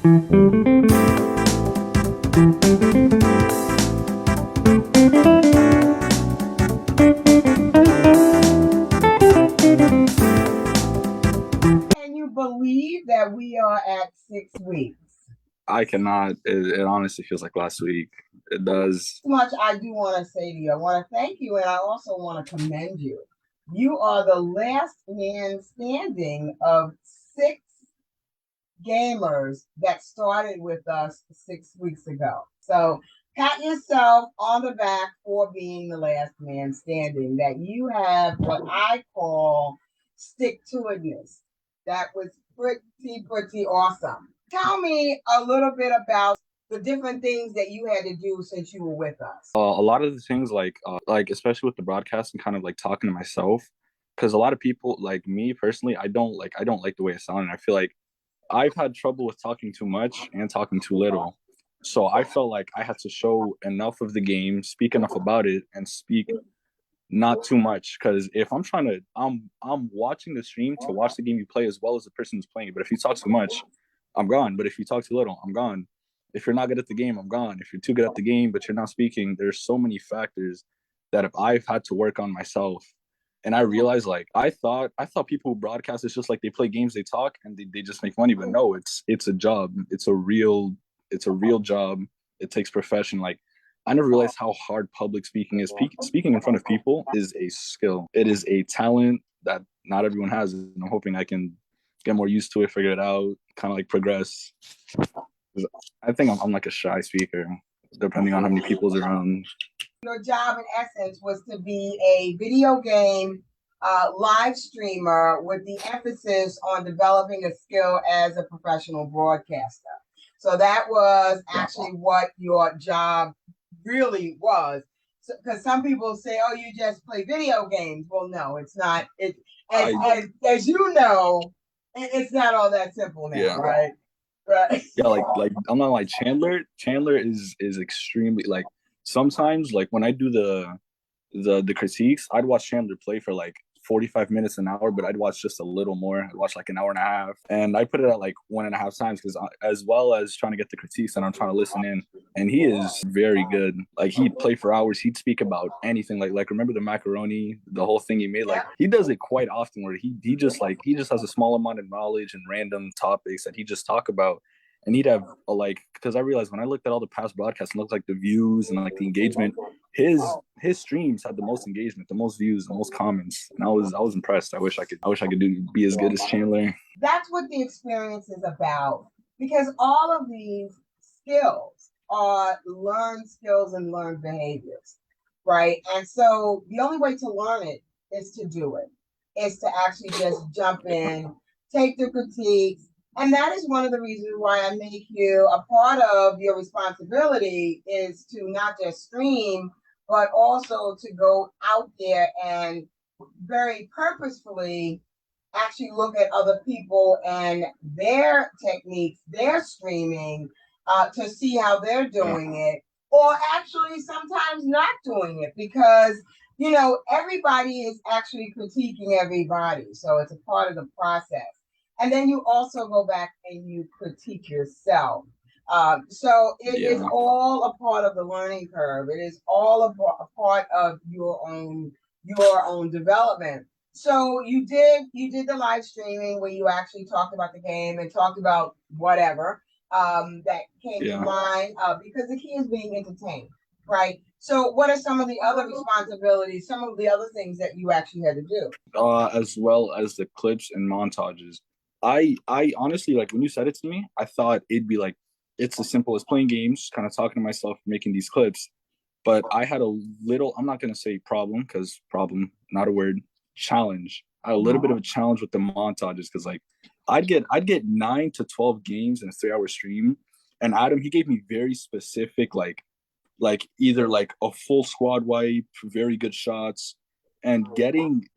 Can you believe that we are at 6 weeks? I cannot. It honestly feels like last week. It does. So much I do want to say to you. I want to thank you, and I also want to commend you. You are the last man standing of 6 gamers that started with us 6 weeks ago. So pat yourself on the back for being the last man standing. That you have what I call stick to itness. That was pretty awesome. Tell me a little bit about the different things that you had to do since you were with us. A lot of the things like especially with the broadcast and kind of like talking to myself, because a lot of people like me personally, I don't like the way I sound, and I feel like I've had trouble with talking too much and talking too little. So I felt like I had to show enough of the game, speak enough about it, and speak not too much. Because if I'm trying to, I'm watching the stream to watch the game you play as well as the person who's playing. But if you talk too much, I'm gone. But if you talk too little, I'm gone. If you're not good at the game, I'm gone. If you're too good at the game but you're not speaking, there's so many factors that if I've had to work on myself. And I realized like I thought people who broadcast it's just like they play games, they talk and they just make money. But no, it's a job. It's a real job. It takes profession. Like I never realized how hard public speaking is. Speaking in front of people is a skill. It is a talent that not everyone has. And I'm hoping I can get more used to it, figure it out, kind of like progress. I think I'm like a shy speaker, depending on how many people's around. Your job, in essence, was to be a video game live streamer with the emphasis on developing a skill as a professional broadcaster. So that was actually what your job really was. Because some people say, "Oh, you just play video games." Well, no, it's not. It as you know, it's not all that simple now, Yeah, right? Right. yeah. Like I'm not like Chandler. Chandler is extremely like sometimes like when I do the critiques, I'd watch Chandler play for like 45 minutes an hour, but I'd watch just a little more. I'd watch like an hour and a half, and I put it at like 1.5 times because as well as trying to get the critiques and I'm trying to listen in. And he is very good. Like he'd play for hours. He'd speak about anything. Like remember the macaroni, the whole thing he made. Like he does it quite often where he just has a small amount of knowledge and random topics that he just talk about. And he'd have like because I realized when I looked at all the past broadcasts and looked like the views and like the engagement, his streams had the most engagement, the most views, the most comments, and I was impressed. I wish I could be as good as Chandler. That's what the experience is about because all of these skills are learned skills and learned behaviors, right? And so the only way to learn it is to do it, is to actually just jump in, take the critiques. And that is one of the reasons why I make you a part of your responsibility is to not just stream, but also to go out there and very purposefully actually look at other people and their techniques, their streaming, to see how they're Yeah, doing it, or actually sometimes not doing it because everybody is actually critiquing everybody, so it's a part of the process. And then you also go back and you critique yourself. So it is yeah, all a part of the learning curve. It is all a part of your own development. So you did the live streaming where you actually talked about the game and talked about whatever that came to yeah. mind because the key is being entertained, right? So what are some of the other responsibilities, some of the other things that you actually had to do? As well as the clips and montages. I honestly like when you said it to me, I thought it'd be like it's as simple as playing games, kind of talking to myself, making these clips. But I had a little, I'm not gonna say problem, because problem, not a word, challenge. I had a little bit of a challenge with the montages because like I'd get 9 to 12 games in a 3 hour stream. And Adam, he gave me very specific like either like a full squad wipe, very good shots, and getting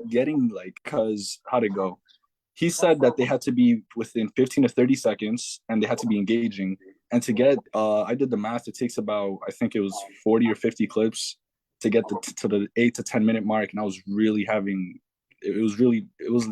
like cause how'd it go? He said that they had to be within 15 to 30 seconds and they had to be engaging. And to get I did the math, it takes about I think it was 40 or 50 clips to get to the 8 to 10 minute mark. And I was really having it was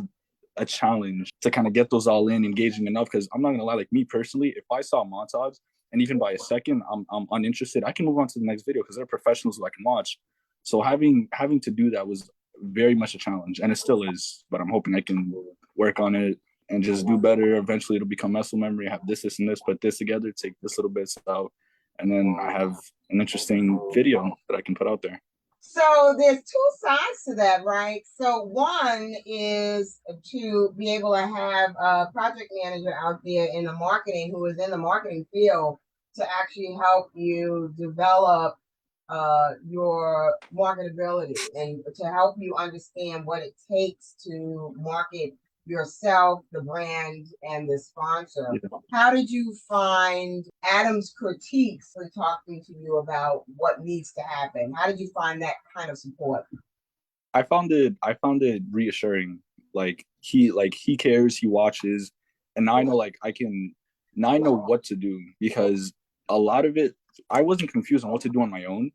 a challenge to kind of get those all in, engaging enough. Because I'm not gonna lie, like me personally, if I saw a montage and even by a second I'm uninterested, I can move on to the next video because they're professionals who I can watch. So having to do that was very much a challenge, and it still is. But I'm hoping I can work on it and just do better. Eventually, it'll become muscle memory. I have this, and this, put this together, take this little bits out, and then I have an interesting video that I can put out there. So there's two sides to that, right? So one is to be able to have a project manager out there in the marketing who is in the marketing field to actually help you develop your marketability and to help you understand what it takes to market yourself, the brand, and the sponsor. Yeah. How did you find Adam's critiques for talking to you about what needs to happen? How did you find that kind of support? I found it reassuring. Like he cares, he watches, and now I know now I know what to do, because a lot of it I wasn't confused on what to do on my own,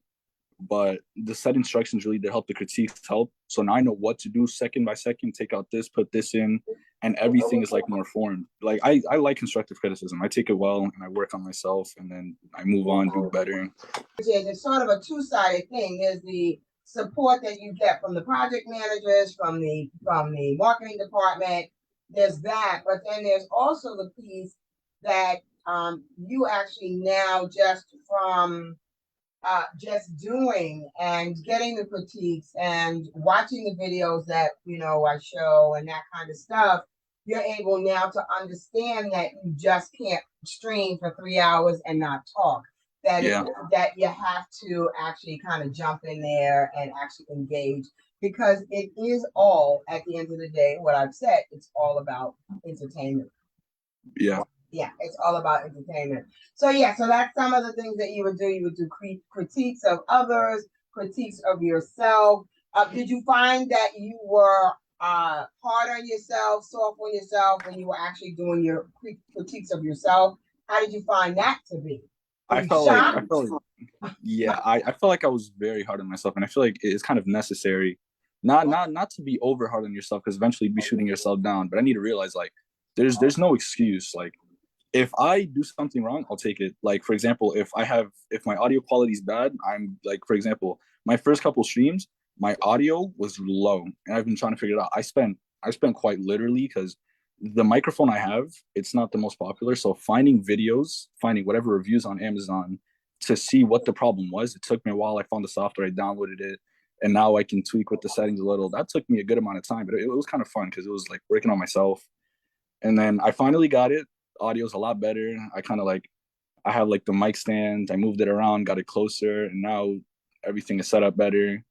but the set instructions really did help. The critiques help. So now I know what to do second by second, take out this, put this in, and everything is like more formed. Like I like constructive criticism. I take it well and I work on myself, and then I move on, do better. It's sort of a two-sided thing. There's the support that you get from the project managers, from the marketing department. There's that, but then there's also the piece that you actually now just doing and getting the critiques and watching the videos that I show and that kind of stuff, you're able now to understand that you just can't stream for 3 hours and not talk. That you have to actually kind of jump in there and actually engage, because it is all, at the end of the day, what I've said, it's all about entertainment. Yeah, it's all about entertainment. So that's some of the things that you would do. You would do critiques of others, critiques of yourself. Did you find that you were hard on yourself, soft on yourself when you were actually doing your critiques of yourself? How did you find that to be? I felt like I was very hard on myself, and I feel like it's kind of necessary, not to be over hard on yourself, because eventually you'd be shooting yourself down. But I need to realize, like, there's no excuse. Like, if I do something wrong, I'll take it. Like, for example, if my audio quality is bad, I'm like, for example, my first couple streams, my audio was low, and I've been trying to figure it out. I spent quite literally, because the microphone I have, it's not the most popular. So finding whatever reviews on Amazon to see what the problem was, it took me a while. I found the software, I downloaded it, and now I can tweak with the settings a little. That took me a good amount of time, but it was kind of fun because it was like working on myself. And then I finally got it. Audio's a lot better. I have like the mic stand. I moved it around, got it closer, and now everything is set up better. And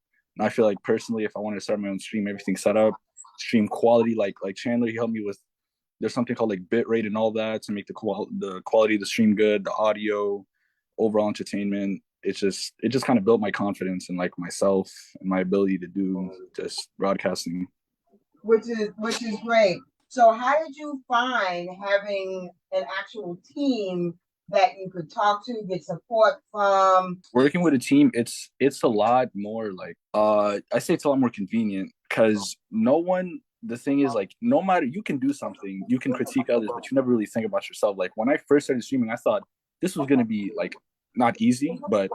I feel like personally, if I wanted to start my own stream, everything's set up. Stream quality, like Chandler, he helped me with. There's something called like bit rate and all that to make the quality of the stream good, the audio, overall entertainment. It just kind of built my confidence in like myself and my ability to do just broadcasting. Which is great. So how did you find having an actual team that you could talk to, get support from? Working with a team, it's a lot more like I say it's a lot more convenient, because the thing is, like, no matter, you can do something, you can critique others, but you never really think about yourself. Like, when I first started streaming, I thought this was going to be like not easy, but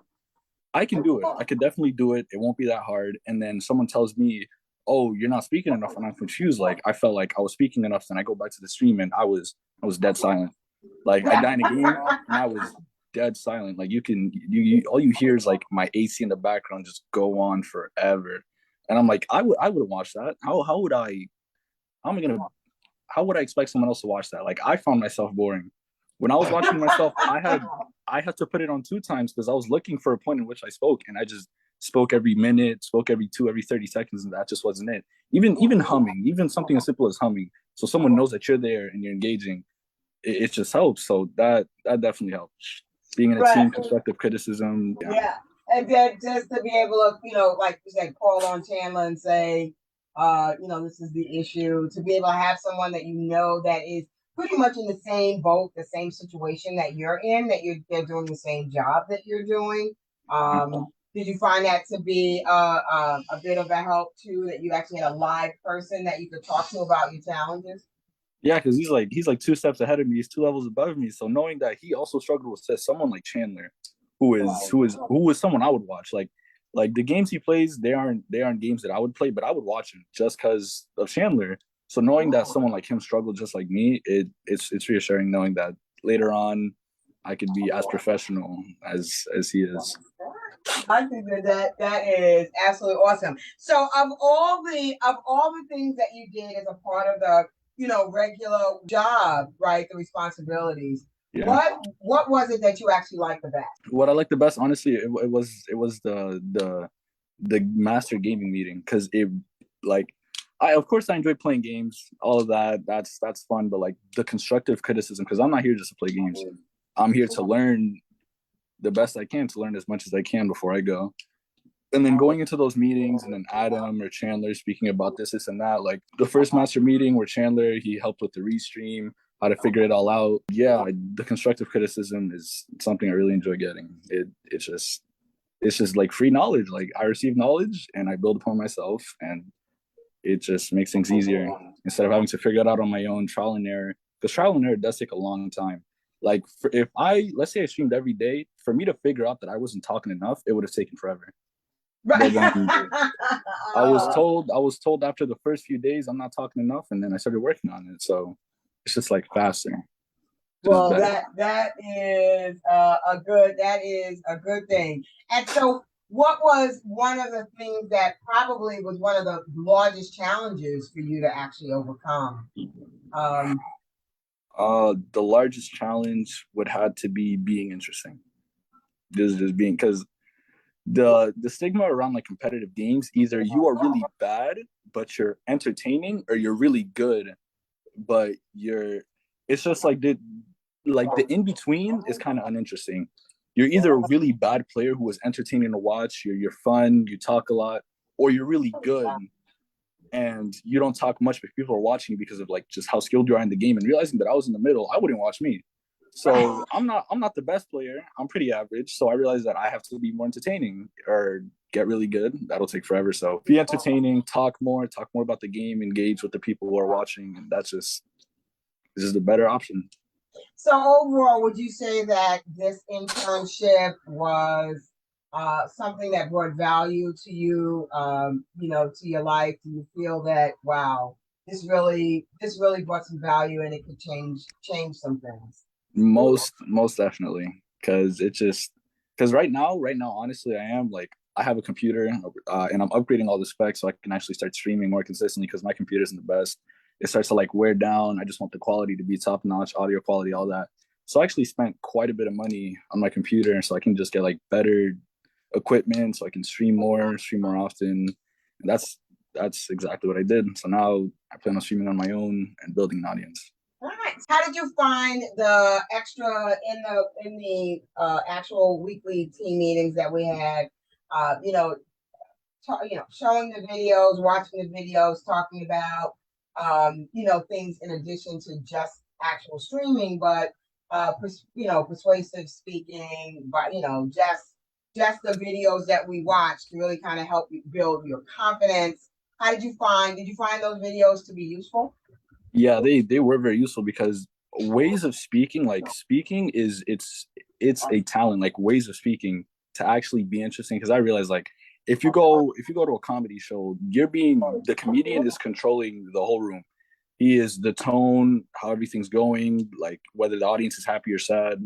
I can do it. I could definitely do it. It won't be that hard. And then someone tells me, oh, you're not speaking enough, and I'm confused. Like, I felt like I was speaking enough, and I go back to the stream and I was dead silent. Like, I died in a game and I was dead silent. Like, you all you hear is like my AC in the background just go on forever. And I'm like, I would have watched that. How would I expect someone else to watch that? Like, I found myself boring. When I was watching myself, I had to put it on 2 times because I was looking for a point in which I spoke, and I just spoke every minute, spoke every 30 seconds, and that just wasn't it. Even humming, even something as simple as humming, so someone knows that you're there and you're engaging, it just helps. So that definitely helps. Being in a team, constructive criticism. Yeah. And then just to be able to, like you said, call on Chandler and say, this is the issue. To be able to have someone that that is pretty much in the same boat, the same situation that you're in, they're doing the same job that you're doing. Did you find that to be a bit of a help too? That you actually had a live person that you could talk to about your challenges? Yeah, because he's like 2 steps ahead of me. He's 2 levels above me. So knowing that he also struggled with chess, someone like Chandler, who is someone I would watch. Like the games he plays, they aren't games that I would play, but I would watch him just because of Chandler. So knowing that someone like him struggled just like me, it's reassuring knowing that later on I could be as professional as he is. I think that is absolutely awesome. So of all the things that you did as a part of the regular job, right? The responsibilities. Yeah. What was it that you actually liked the best? What I like the best, honestly, it was the master gaming meeting because it like I of course I enjoy playing games, all of that. That's fun, but like the constructive criticism because I'm not here just to play games. I'm here to learn the best I can, to learn as much as I can before I go. And then going into those meetings, and then Adam or Chandler speaking about this and that. Like the first master meeting where Chandler he helped with the restream, how to figure it all out. Yeah, the constructive criticism is something I really enjoy getting. It's just like free knowledge. Like I receive knowledge and I build upon myself, and it just makes things easier instead of having to figure it out on my own, trial and error. Because trial and error does take a long time. Like if I let's say I streamed every day, for me to figure out that I wasn't talking enough, it would have taken forever. Right. But then I was told after the first few days I'm not talking enough, and then I started working on it. So it's just like faster, just Well, better. that is a good thing. And so, what was one of the things that probably was one of the largest challenges for you to actually overcome? Um, The largest challenge would have to be being interesting. Just being because the stigma around like competitive games, either you are really bad but you're entertaining, or you're really good but you're it's just like the in between is kind of uninteresting. You're either a really bad player who is entertaining to watch, you're fun, you talk a lot, or you're really good and you don't talk much, but people are watching you because of like just how skilled you are in the game. And realizing that I was in the middle, I wouldn't watch me. So I'm not the best player. I'm pretty average. So I realized that I have to be more entertaining or get really good. That'll take forever. So be entertaining, talk more about the game, engage with the people who are watching, and that's just this is the better option. so overall, would you say that this internship was something that brought value to you, to your life? Do you feel that wow, this really brought some value and it could change some things? Most definitely, because it just because right now, honestly, I have a computer, and I'm upgrading all the specs so I can actually start streaming more consistently because my computer isn't the best. It starts to like wear down. I just want the quality to be top notch, audio quality, all that. So I actually spent quite a bit of money on my computer, so I can just get like better equipment, so I can stream more often. And that's exactly what I did. So now I plan on streaming on my own and building an audience. All right. How did you find the extra in the actual weekly team meetings that we had? Uh, you know, showing the videos, watching the videos, talking about things in addition to just actual streaming, but persuasive speaking, but just the videos that we watched to really kind of help you build your confidence. How did you find those videos to be useful? Yeah, they were very useful because ways of speaking, like speaking is it's a talent, like ways of speaking to actually be interesting. Because I realize like if you go to a comedy show, the comedian is controlling the whole room. He is the tone, how everything's going, like whether the audience is happy or sad,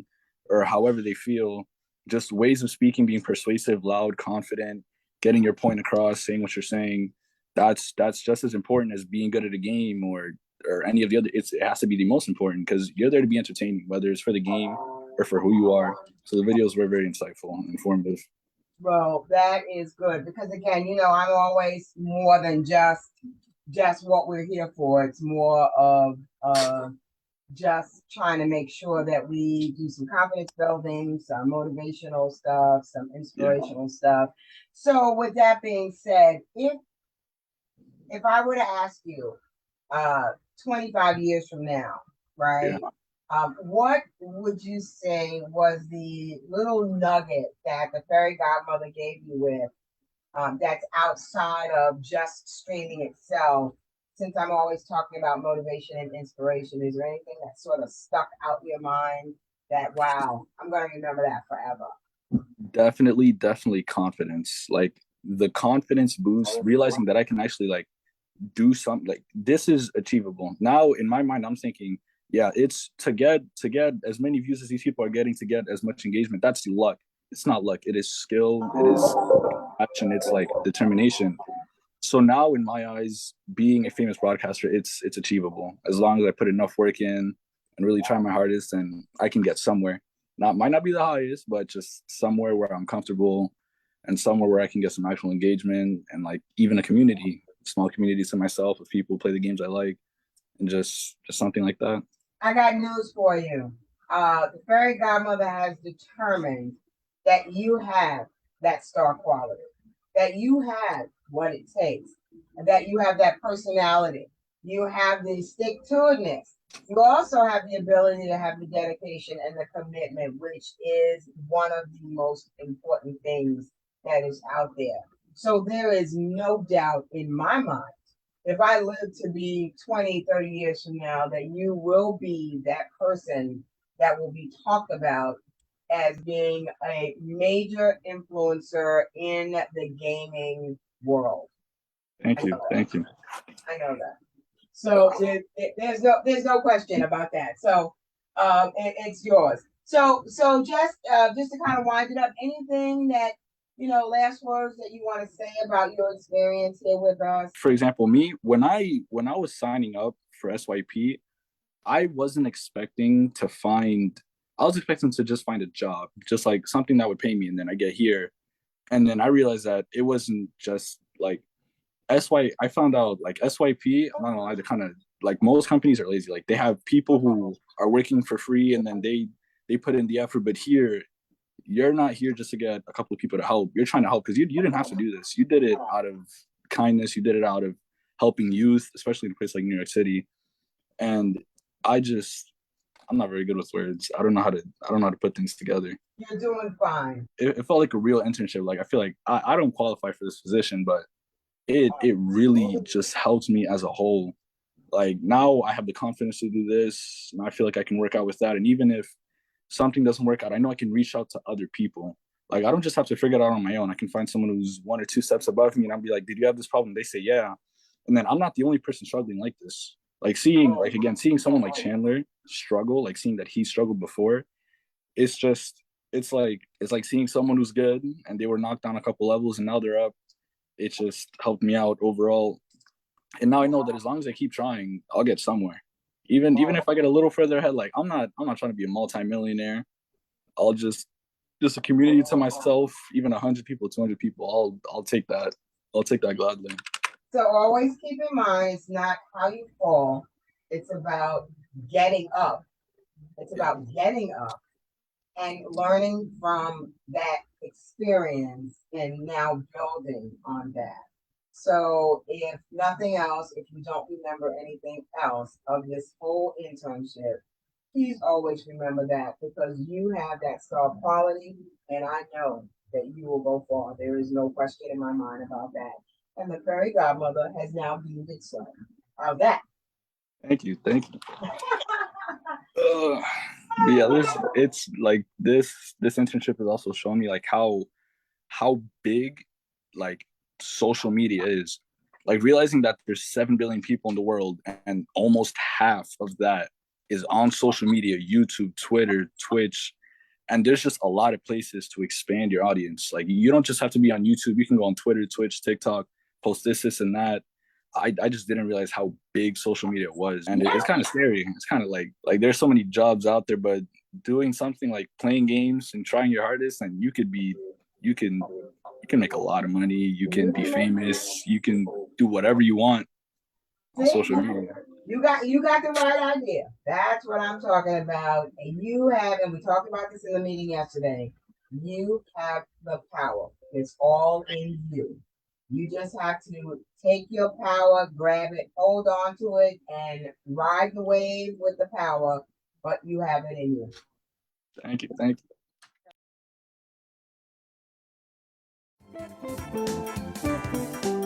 or however they feel. Just ways of speaking, being persuasive, loud, confident, getting your point across, saying what you're saying. That's just as important as being good at a game or any of the other. It has to be the most important because you're there to be entertaining, whether it's for the game or for who you are. So the videos were very insightful and informative. Well, that is good because again, I'm always more than just what we're here for. It's more of just trying to make sure that we do some confidence building, some motivational stuff, some Yeah, inspirational stuff. So with that being said, if I were to ask you 25 years from now, yeah. right? What would you say was the little nugget that the fairy godmother gave you with that's outside of just streaming itself? Since I'm always talking about motivation and inspiration, is there anything that sort of stuck out your mind that, wow, I'm going to remember that forever? Definitely confidence. Like the confidence boost, realizing that I can actually like do something like this is achievable. Now in my mind, I'm thinking, yeah, it's to get as many views as these people are getting, to get as much engagement. That's luck. It's not luck. It is skill. It is passion. It's like determination. So now in my eyes, being a famous broadcaster, it's achievable as long as I put enough work in and really try my hardest, and I can get somewhere. Not might not be the highest, but just somewhere where I'm comfortable and somewhere where I can get some actual engagement and like even a community, small community to myself of people who play the games I like, and just something like that. I got news for you. The fairy godmother has determined that you have that star quality, that you have what it takes, and that you have that personality. You have the stick to itness. You also have the ability to have the dedication and the commitment, which is one of the most important things that is out there. So there is no doubt in my mind, if I live to be 20, 30 years from now, that you will be that person that will be talked about as being a major influencer in the gaming world. Thank I you, know that. thank you. I know that. So there's no question about that. So it's yours. So just to kind of wind it up, anything that last words that you want to say about your experience here with us? For example, me when I was signing up for SYP, I wasn't expecting to find. I was expecting to just find a job, just like something that would pay me, and then I get here, and then I realized that it wasn't just like SY. I found out like SYP. I'm not gonna lie, they're kind of like most companies are lazy. Like they have people who are working for free, and then they put in the effort. But here, you're not here just to get a couple of people to help. You're trying to help because you didn't have to do this. You did it out of kindness. You did it out of helping youth, especially in a place like New York City. And I just I'm not very good with words. I don't know how to put things together. You're doing fine. It felt like a real internship. Like I feel like I don't qualify for this position, but it really just helps me as a whole. Like now I have the confidence to do this, and I feel like I can work out with that. And even if something doesn't work out, I know I can reach out to other people. Like I don't just have to figure it out on my own. I can find someone who's one or two steps above me, and I'll be like, "Did you have this problem?" They say, "Yeah," and then I'm not the only person struggling like this. Seeing someone like Chandler struggle, like seeing that he struggled before, it's like seeing someone who's good and they were knocked down a couple levels and now they're up. It just helped me out overall, and now I know that as long as I keep trying, I'll get somewhere. Even if I get a little further ahead, like I'm not trying to be a multimillionaire. I'll just a community to myself, even 100 people, 200 people. I'll take that. I'll take that gladly. So always keep in mind, it's not how you fall, it's about getting up. It's about getting up and learning from that experience and now building on that. So, if nothing else, if you don't remember anything else of this whole internship, please always remember that because you have that star quality, and I know that you will go far. There is no question in my mind about that. And the fairy godmother has now deemed it so. How's that? Thank you. Thank you. Ugh. But yeah, it's like this internship has also shown me like how big like social media is. Like realizing that there's 7 billion people in the world and almost half of that is on social media, YouTube, Twitter, Twitch, and there's just a lot of places to expand your audience. Like you don't just have to be on YouTube. You can go on Twitter, Twitch, TikTok, post this, and that. I just didn't realize how big social media was, and it's kind of scary. It's kind of like there's so many jobs out there, but doing something like playing games and trying your hardest, and you can you can make a lot of money. You can be famous. You can do whatever you want on See? social media. You got the right idea. That's what I'm talking about. And you have, and we talked about this in the meeting yesterday. You have the power. It's all in you. You just have to take your power, grab it, hold on to it, and ride the wave with the power but you have it in you. Thank you. Thank you.